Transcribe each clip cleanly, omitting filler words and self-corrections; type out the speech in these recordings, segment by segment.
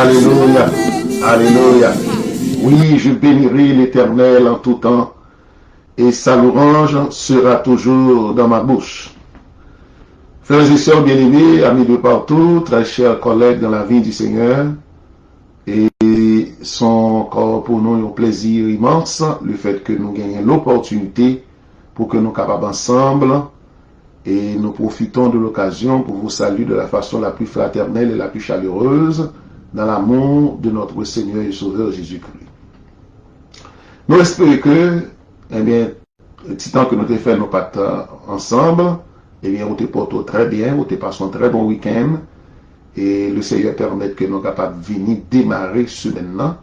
Alléluia. Alléluia. Oui, je bénirai l'Éternel en tout temps, et sa louange sera toujours dans ma bouche. Frères et sœurs bien-aimés, amis de partout, très chers collègues dans la vie du Seigneur, et sont encore pour nous un plaisir immense le fait que nous gagnions l'opportunité pour que nous capables ensemble et nous profitons de l'occasion pour vous saluer de la façon la plus fraternelle et la plus chaleureuse dans l'amour de notre Seigneur et Sauveur Jésus-Christ. Nous espérons que, eh bien, le petit temps que nous avons fait nos pattes ensemble, eh bien, on te porte très bien, on te passe un très bon week-end, et le Seigneur permet que nous sommes capables de venir démarrer ce maintenant,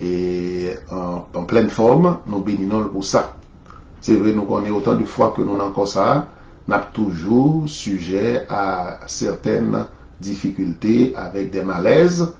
et en pleine forme, nous bénissons pour ça. C'est vrai, nous connaissons autant de fois que nous avons encore ça, nous sommes toujours sujets à certaines difficultés avec des malaises,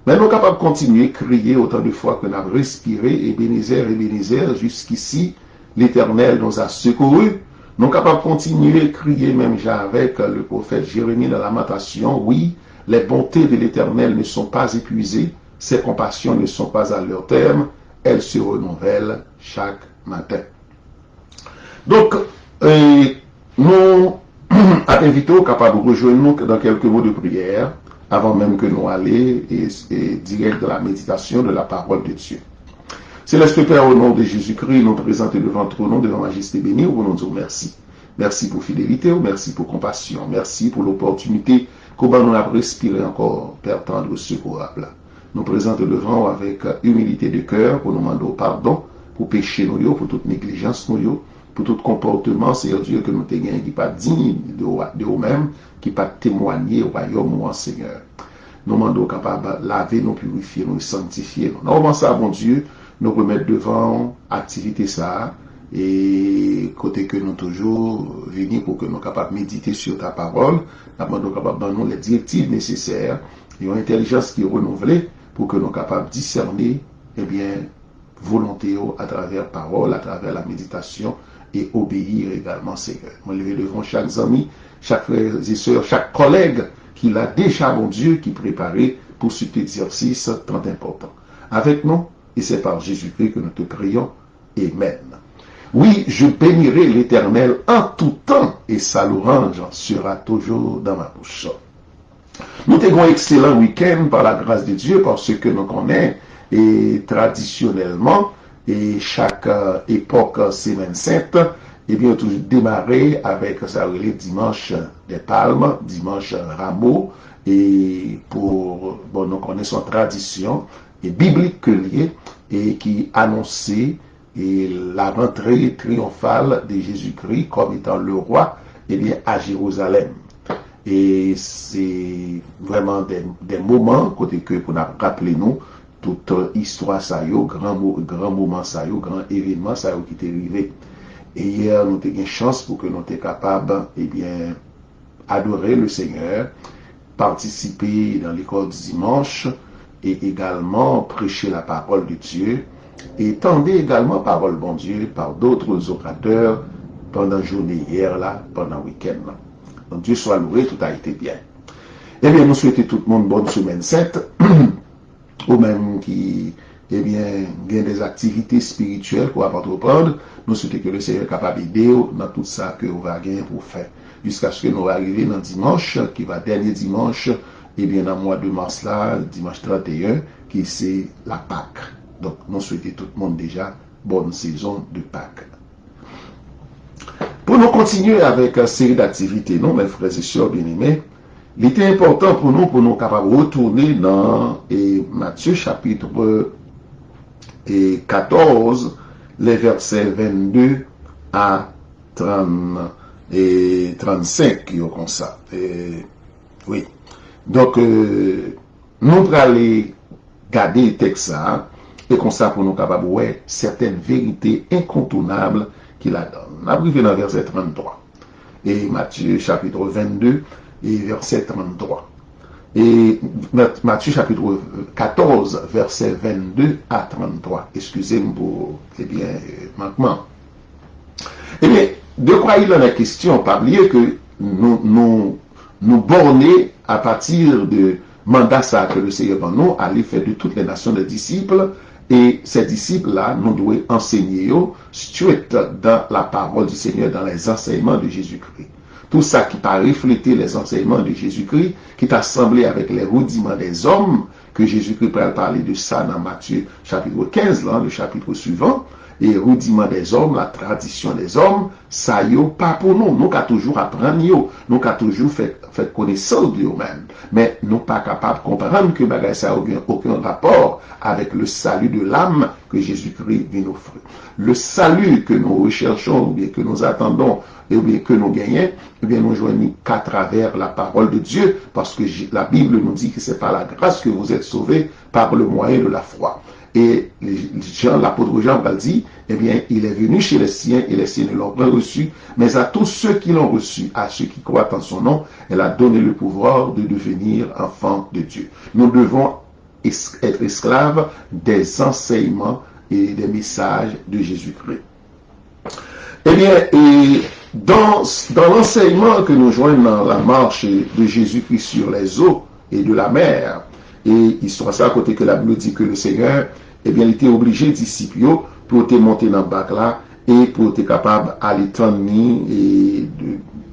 mais nous sommes capables de continuer à crier autant de fois que nous avons respiré, et Ebenezer, jusqu'ici, l'Éternel nous a secourus. Nous sommes capables de continuer à crier, même avec le prophète Jérémie dans la Lamentation, oui, les bontés de l'Éternel ne sont pas épuisées, ses compassions ne sont pas à leur terme, elles se renouvellent chaque matin. Donc, nous invitons capables de rejoindre nous dans quelques mots de prière, avant même que nous allions et direct dans la méditation de la parole de Dieu. Céleste Père, au nom de Jésus-Christ, nous présentons devant ton nom, devant Majesté bénie, nous voulons dire merci. Merci pour fidélité, merci pour compassion, merci pour l'opportunité qu'on nous a respiré encore, Père tendre secourable. Nous présentons devant avec humilité de cœur pour nous demander pardon pour péché nous, pour toute négligence nous, pour tout comportement, Seigneur Dieu, que nous te gagnons, qui n'est pas digne de nous-mêmes, qui n'est pas témoigné au royaume ou en Seigneur. Nous demandons capables de laver, nous purifier, nous sanctifier. Nous avons ça, bon Dieu, nous remettre devant activité ça, et côté que nous toujours venir pour que nous soyons capables de méditer sur ta parole, nous demandons capables de nous les directives nécessaires, et une intelligence qui est renouvelée pour que nous soyons capables de discerner, eh bien, volonté à travers parole, à travers la méditation, et obéir également, Seigneur. Je me lever devant chaque ami, chaque frère et soeur, chaque collègue qui l'a déjà, mon Dieu, qui préparé pour cet exercice tant important. Avec nous, et c'est par Jésus-Christ que nous te prions. Amen. Oui, je bénirai l'Éternel en tout temps, et sa louange sera toujours dans ma bouche. Nous avons un excellent week-end par la grâce de Dieu, parce que nous connaissons, et traditionnellement, et chaque époque semaine sainte, et bien toujours démarrer avec ça le dimanche des palmes, dimanche rameau, et pour nous connaissons tradition et biblique que liée et qui annonçait et la rentrée triomphale de Jésus-Christ comme étant le roi, et bien à Jérusalem. Et c'est vraiment des moments côté que pour nous rappeler nous toute histoire ça yo, grand moment ça yo, grand événement ça yo qui est arrivé. Et hier nous avons une chance pour que nous soyons capables eh bien adorer le Seigneur, participer dans l'école du dimanche et également prêcher la parole de Dieu et tendre également parole bon Dieu par d'autres orateurs pendant la journée hier là, pendant le week-end là. Donc Dieu soit loué, tout a été bien. Eh bien nous souhaitons tout le monde bonne semaine sainte. Ou même qui, eh bien, gagne des activités spirituelles pour entreprendre, nous souhaitons que le Seigneur est capable d'aider dans tout ça que vous va gagner pour faire. Jusqu'à ce que nous arrivions dans dimanche, qui va dernier dimanche, eh bien, dans le mois de mars là, dimanche 31, qui c'est la Pâque. Donc, nous souhaitons tout le monde déjà bonne saison de Pâques. Pour nous continuer avec une série d'activités, non, mes frères et sœurs bien-aimés, il était important pour nous capables de retourner dans Matthieu chapitre 14, les versets 22 à 30 et 35 qui ont comme ça. Oui. Donc, nous allons aller garder le texte ça, et comme ça pour nous capables de voir certaines vérités incontournables qu'il a donné. On a arrivé dans le verset 33. Et Matthieu chapitre 22, et verset 33. Et Matthieu chapitre 14, verset 22 à 33. Excusez-moi pour, eh bien, manquement. Eh bien, de quoi il en est question? Pas oublier que nous borner à partir de mandat ça que le Seigneur va nous aller faire de toutes les nations des disciples. Et ces disciples-là, nous devons enseigner suite dans la parole du Seigneur, dans les enseignements de Jésus-Christ. Tout ça qui va refléter les enseignements de Jésus-Christ, qui est assemblé avec les rudiments des hommes, que Jésus-Christ peut parler de ça dans Matthieu chapitre 15, là, le chapitre suivant, et rudiments des hommes, la tradition des hommes, ça y est pas pour nous. Nous qu'à toujours apprendre, nous qu'à toujours fait connaissance de nous-mêmes. Mais nous pas capables de comprendre que ça n'a aucun rapport avec le salut de l'âme que Jésus-Christ vient offrir. Le salut que nous recherchons, ou bien que nous attendons, ou bien que nous gagnons, eh bien nous joignons qu'à travers la parole de Dieu, parce que la Bible nous dit que c'est par la grâce que vous êtes sauvés, par le moyen de la foi. Et l'apôtre Jean va dire, eh bien, il est venu chez les siens et les siens ne l'ont pas reçu, mais à tous ceux qui l'ont reçu, à ceux qui croient en son nom, elle a donné le pouvoir de devenir enfants de Dieu. Nous devons être esclaves des enseignements et des messages de Jésus-Christ. Eh bien, et dans l'enseignement que nous joignons dans la marche de Jésus-Christ sur les eaux et de la mer, et il sera ça à côté que la Bible dit que le Seigneur, eh bien, il était obligé disciples pour te monter dans le bac là et pour être capable d'aller tenir et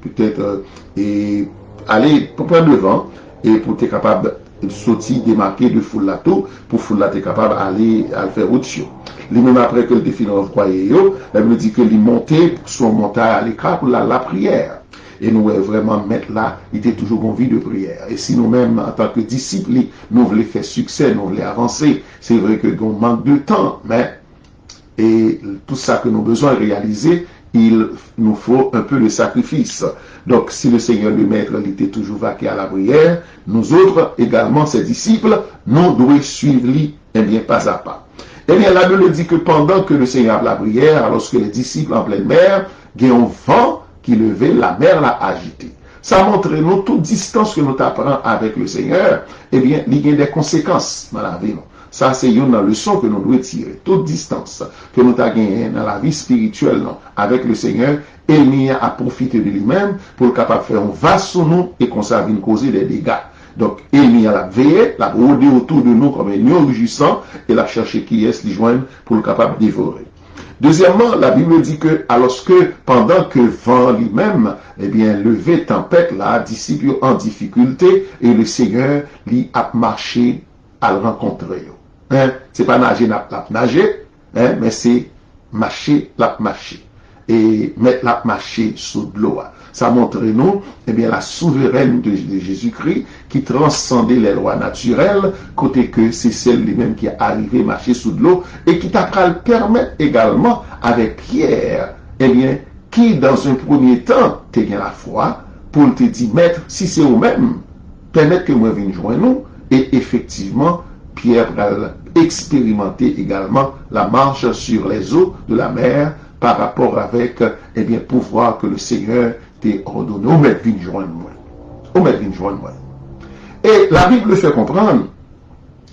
peut-être et aller pour prendre le vent et pour être capable de sortir, démarquer de foule là tout, pour foule là être capable d'aller à faire autre chose. Lui-même après que le défi nous croyait, la Bible dit que il montait son montagne à l'écart pour la prière. Et nous vraiment mettre là, il était toujours en vie de prière. Et si nous-mêmes, en tant que disciples, nous voulons faire succès, nous voulons avancer, c'est vrai que nous manque de temps, mais et tout ça que nous avons besoin de réaliser, il nous faut un peu de sacrifice. Donc, si le Seigneur, le Maître, il était toujours vaqué à la prière, nous autres, également, ses disciples, nous devons suivre lui, eh bien, pas à pas. Eh bien, la Bible dit que pendant que le Seigneur a la prière, alors que les disciples en pleine mer, il y a un vent qui levait, la mer l'a agité. Ça montre nous toute distance que nous apprenons avec le Seigneur, eh bien, il y a des conséquences dans la vie. Ça, c'est une leçon que nous devons tirer. Toute distance que nous avons gagnée dans la vie spirituelle avec le Seigneur, il a profité de lui-même pour être capable de faire un vase sur nous et qu'on s'en vienne causer des dégâts. Donc, il a la veillé, la rôdé autour de nous comme un lion rugissant et la chercher qui est, l'y joindre pour le capable de dévorer. Deuxièmement, la Bible dit que, alors que pendant que vent lui-même, eh bien, levé tempête là, disciples en difficulté, et le Seigneur lui a marché à le rencontrer. Hein? C'est pas nager, la nager, hein? Mais c'est marcher, la marcher. Et mettre la marcher sous de l'eau. Ça montre nous, eh bien, la souveraineté de Jésus-Christ qui transcendait les lois naturelles, côté que c'est celle lui-même qui est arrivé à marcher sous de l'eau et qui t'a le permettre également avec Pierre, eh bien, qui dans un premier temps t'a bien la foi pour te dire, maître, si c'est vous-même, permettre que moi vienne joindre nous, et effectivement, Pierre va expérimenter également la marche sur les eaux de la mer par rapport avec, eh bien, pouvoir que le Seigneur t'a ordonné. Ou mettre vienne joindre moi. Ou mettre vienne joindre moi. Et la Bible fait comprendre,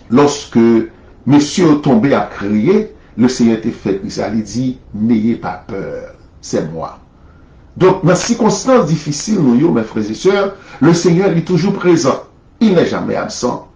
lorsque monsieur tombé à crier, le Seigneur t'a fait ça, il dit, n'ayez pas peur, c'est moi. Donc, dans ces circonstances difficiles, nous, mes frères et sœurs, le Seigneur est toujours présent. Il n'est jamais absent.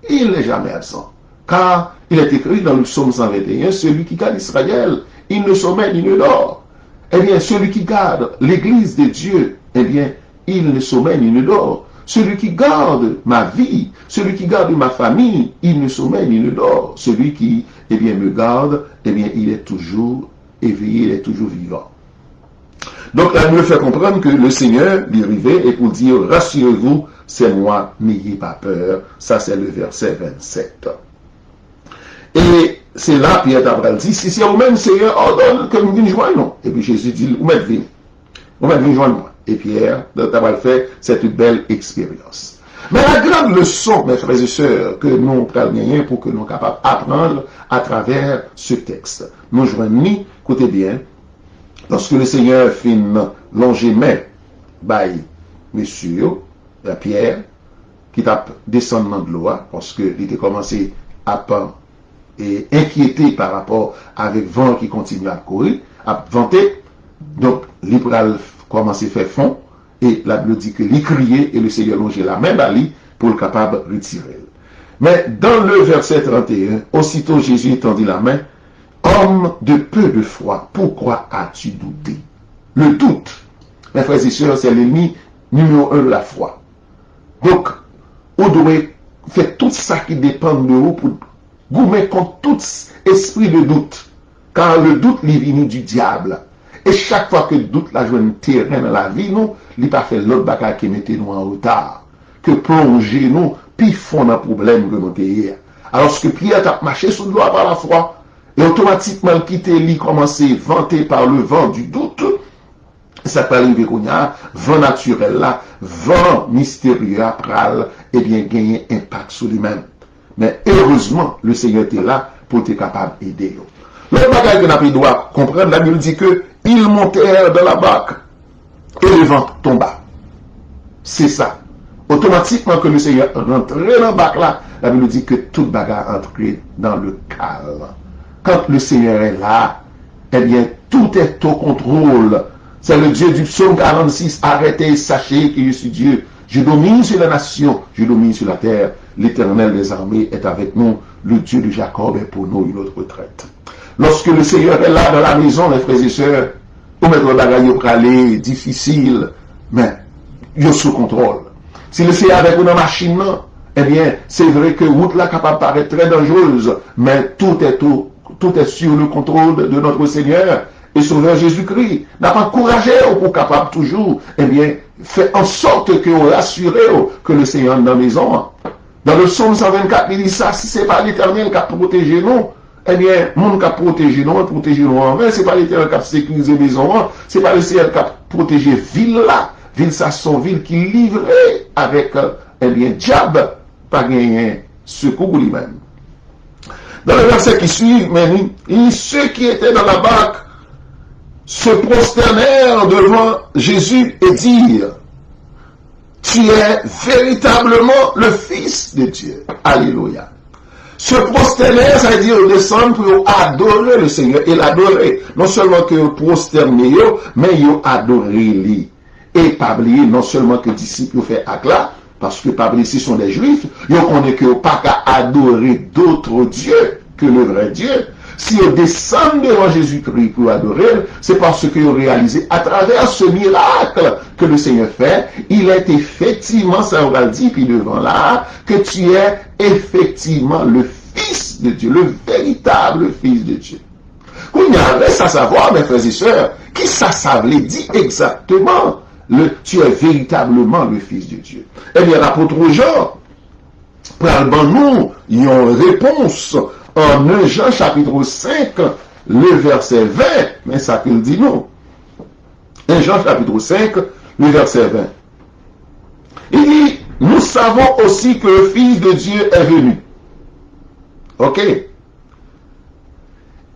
Il n'est jamais absent. Car il est écrit dans le psaume 121, celui qui garde Israël, il ne sommeille ni ne dort. Eh bien, celui qui garde l'église de Dieu, eh bien, il ne sommeille ni ne dort. Celui qui garde ma vie, celui qui garde ma famille, il ne sommeille ni ne dort. Celui qui, eh bien, me garde, eh bien, il est toujours éveillé, il est toujours vivant. Donc, là, il me fait comprendre que le Seigneur lui arrivait et pour dire, rassurez-vous, c'est moi, n'ayez pas peur. Ça, c'est le verset 27. Et c'est là, Pierre Tabral dit, si c'est vous-même, Seigneur, ordonne que nous venions joindre, non. Et puis Jésus dit, vous m'êtes venu. Vous m'êtes venu joindre moi. Et Pierre Tabral fait cette belle expérience. Mais la grande leçon, mes frères et sœurs, que nous prenons pour que nous soyons capables d'apprendre à travers ce texte, nous joignons, écoutez bien, lorsque le Seigneur fit longer main, by monsieur, la Pierre, qui t'a descendu dans de l'eau, parce qu'il était commencé à peindre et inquiété par rapport avec vent qui continue à courir, à vanter. Donc, l'Ibral commence à faire fond, et la Bible dit que l'il criait, et le Seigneur longeait la même à lui, pour le capable de retirer. Mais dans le verset 31, aussitôt Jésus étendit la main, homme de peu de foi, pourquoi as-tu douté? Le doute, mes frères et sœurs, c'est l'ennemi numéro 1 de la foi. Donc, vous devez faire tout ça qui dépend de vous pour gommer contre tout esprit de doute. Car le doute, il vient du diable. Et chaque fois que le doute la joue un terrain dans la vie, nous, il pas fait l'autre bagage qui mettait nous en retard. Que plonger nous, puis fond un problème que nous hier. Alors que Pierre a marché sous l'eau par la foi, et automatiquement quitté lui, commencé vanté par le vent du doute, ça peut arriver qu'on a, vent naturel là, vent mystérieux pral, et bien gagner impact sur lui-même. Mais heureusement, le Seigneur était là pour être capable d'aider. Le bagage que nous devons comprendre, la Bible dit que ils montèrent dans la barque et le vent tomba. C'est ça. Automatiquement que le Seigneur rentrait dans la barque là, la Bible dit que tout bagage entrait dans le calme. Quand le Seigneur est là, eh bien, tout est au contrôle. C'est le Dieu du psaume 46. Arrêtez et sachez que je suis Dieu. Je domine sur la nation, je domine sur la terre. L'Éternel des armées est avec nous. Le Dieu de Jacob est pour nous une autre retraite. Lorsque le Seigneur est là dans la maison, les frères et sœurs, pour mettre le bagage pour aller difficile, mais il est sous contrôle. Si le Seigneur est avec nous dans la machine, eh bien, c'est vrai que route là capable de paraître très dangereuse, mais tout est sur le contrôle de notre Seigneur et Sauveur Jésus-Christ. N'a pas encouragé pour capable toujours, eh bien, fait en sorte que vous rassurez que le Seigneur est dans la maison. Dans le psaume 124, il dit ça, si c'est pas l'Éternel qui a protégé nous, eh bien, monde qui a protégé nous en vain, c'est pas l'Éternel qui a sécurisé les maisons, c'est pas le Seigneur qui a protégé ville là, ville ça son ville qui livrait avec, eh bien, diable, pas gagné secours lui-même. Dans le verset qui suit, ceux qui étaient dans la barque se prosternèrent devant Jésus et dirent, tu es véritablement le Fils de Dieu. Alléluia. Se prosterner, ça veut dire descendre pour adorer le Seigneur et l'adorer. Non seulement que prosterner, mais ils adorer lui. Et pas oublier, non seulement que les disciples ont fait acte là, parce que pas oublier, ce sont des juifs, ils connaissent que pas qu'à adorer d'autres dieux que le vrai Dieu. Si ils descendent devant Jésus-Christ pour adorer, c'est parce qu'ils ont réalisé à travers ce miracle que le Seigneur fait, il est effectivement, ça on va le dire, puis devant là, que tu es effectivement le Fils de Dieu, le véritable Fils de Dieu. Qu'on y reste à savoir, mes frères et sœurs, qui ça veut dire exactement, tu es véritablement le Fils de Dieu. Eh bien, l'apôtre Jean, pour nous, ils ont une réponse en 1 Jean chapitre 5, le verset 20, mais ça qu'il dit non. 1 Jean chapitre 5, le verset 20. Il dit, nous savons aussi que le Fils de Dieu est venu. Ok?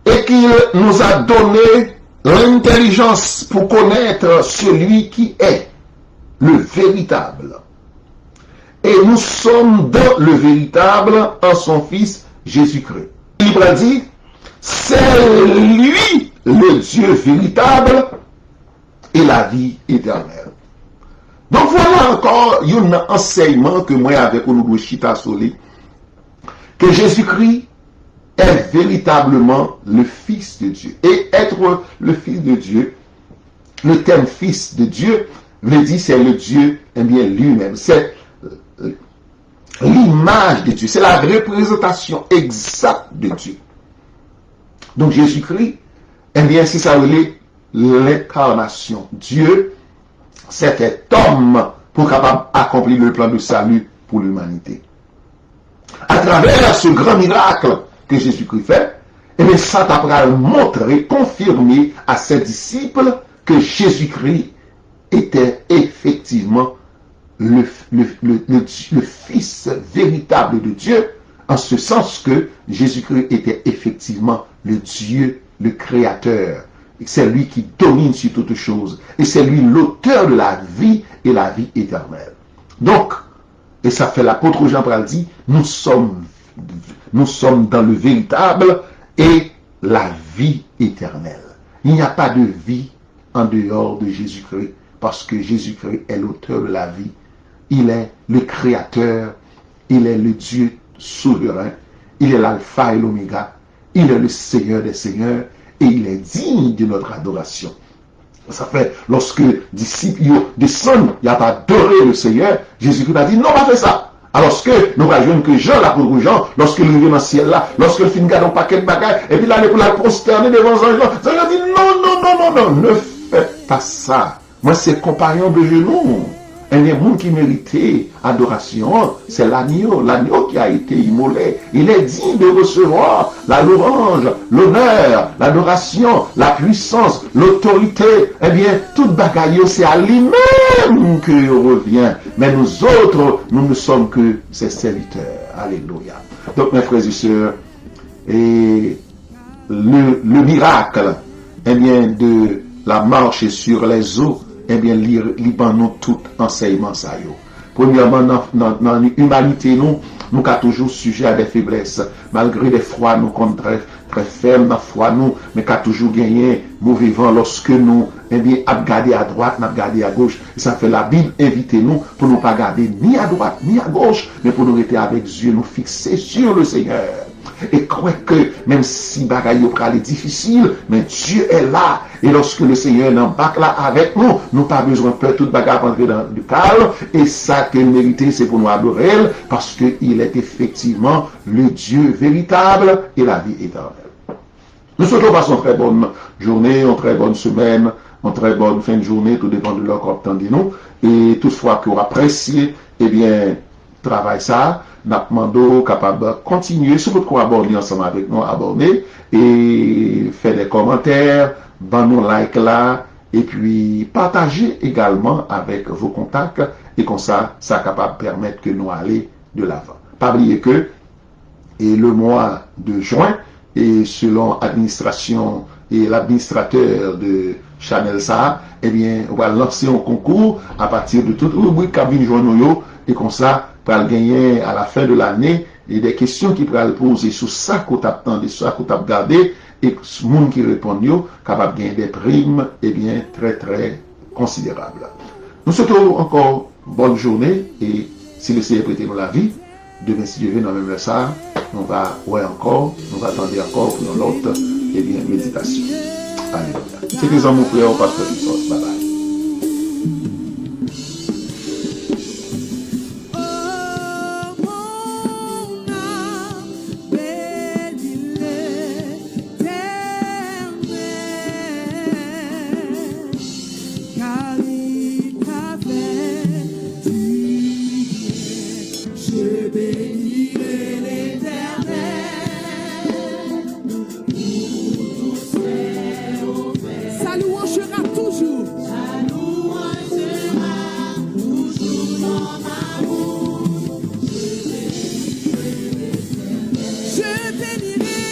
Et qu'il nous a donné l'intelligence pour connaître celui qui est le véritable. Et nous sommes dans le véritable en son Fils Jésus-Christ. Il a dit, c'est lui le Dieu véritable et la vie éternelle. Donc voilà encore un enseignement que moi avec nous chita soli, que Jésus-Christ est véritablement le Fils de Dieu. Et être le Fils de Dieu, le terme Fils de Dieu, veut dire c'est le Dieu eh bien lui-même. C'est l'image de Dieu, c'est la représentation exacte de Dieu. Donc Jésus-Christ, eh bien c'est ça l'incarnation. Dieu, c'était homme pour capable accomplir le plan de salut pour l'humanité. À travers ce grand miracle que Jésus-Christ fait, eh bien ça t'a montré, confirmé à ses disciples que Jésus-Christ était effectivement le Fils véritable de Dieu, en ce sens que Jésus-Christ était effectivement le Dieu, le Créateur. C'est lui qui domine sur toutes choses. Et c'est lui l'auteur de la vie et la vie éternelle. Donc, et ça fait l'apôtre Jean Paul dit, nous sommes dans le véritable et la vie éternelle. Il n'y a pas de vie en dehors de Jésus-Christ, parce que Jésus-Christ est l'auteur de la vie Il est le Créateur, il est le Dieu souverain, il est l'alpha et l'oméga, il est le Seigneur des seigneurs et il est digne de notre adoration. Ça fait, lorsque les disciples descendent, il n'y a pas adoré le Seigneur, Jésus-Christ a dit, non, pas fait ça. Alors que nous voyons que Jean, l'apôtre Jean, lorsqu'il vient dans le ciel là, lorsqu'il finit un paquet de bagages, et puis là, il la prosterner devant Jean, Jean a dit, non, ne faites pas ça. Moi, c'est compagnon de genoux. Un des monde qui méritait adoration, c'est l'agneau qui a été immolé. Il est digne de recevoir la louange, l'honneur, l'adoration, la puissance, l'autorité. Eh bien, toute bagaille, c'est à lui-même que revient. Mais nous autres, nous ne sommes que ses serviteurs. Alléluia. Donc, mes frères et sœurs, et le miracle, eh bien, de la marche sur les eaux, eh bien, nous tout enseignement ça yo. Premièrement, dans l'humanité, nous sommes toujours sujets à des faiblesses. Malgré des fois, nous sommes très fermes dans la foi, mais qu'à toujours gagné mauvais vent lorsque nous, eh bien, regarder à droite, nous regarder à gauche. Et ça fait la Bible inviter nous pour ne pas regarder ni à droite, ni à gauche, mais pour nous rester avec Dieu, nous fixer sur le Seigneur. Et croire que même si bagaille est difficile, mais Dieu est là. Et lorsque le Seigneur n'embarque là avec nous, nous pas besoin de peur toute bagarre rentrer dans le calme. Et ça que mérité, c'est pour nous adorer, parce qu'il est effectivement le Dieu véritable et la vie éternelle. Nous souhaitons passer une très bonne journée, une très bonne semaine, une très bonne fin de journée, tout dépend de leur corps de nous. Et toutefois qu'on apprécie, eh bien, travail ça, n'a demandé capable de continuer, si vous pouvez aborder ensemble avec nous, abonner et faire des commentaires, ban nous like là, et puis partager également avec vos contacts, et comme ça capable de permettre que nous allions de l'avant. Pas oublier que, et le mois de juin, et selon l'administration et l'administrateur de Chanel ça, eh bien, on va lancer un concours à partir de toute rubrique cabine journaux, et comme ça, pour gagner à la fin de l'année et des questions qui pourraient poser sur ça qu'on t'attendait, sur ça qu'on t'a gardé, et le monde qui répond, capable de gagner des primes, eh bien, très considérables. Nous souhaitons encore bonne journée, et si le Seigneur prête nous la vie, demain, si Dieu veut, dans le même ça, on va encore, on va attendre encore pour l'autre, eh bien, méditation. Alléluia. C'est des amours frères, pasteur Christophe. Bye bye.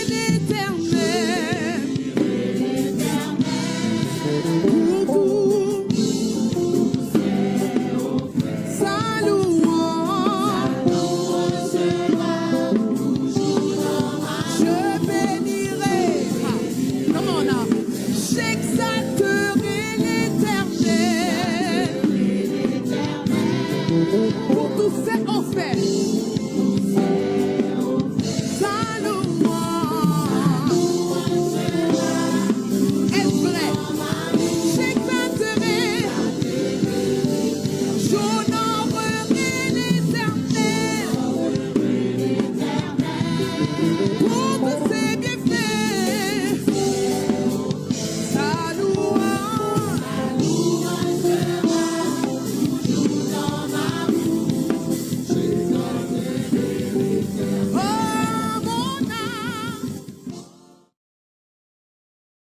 L'éternel.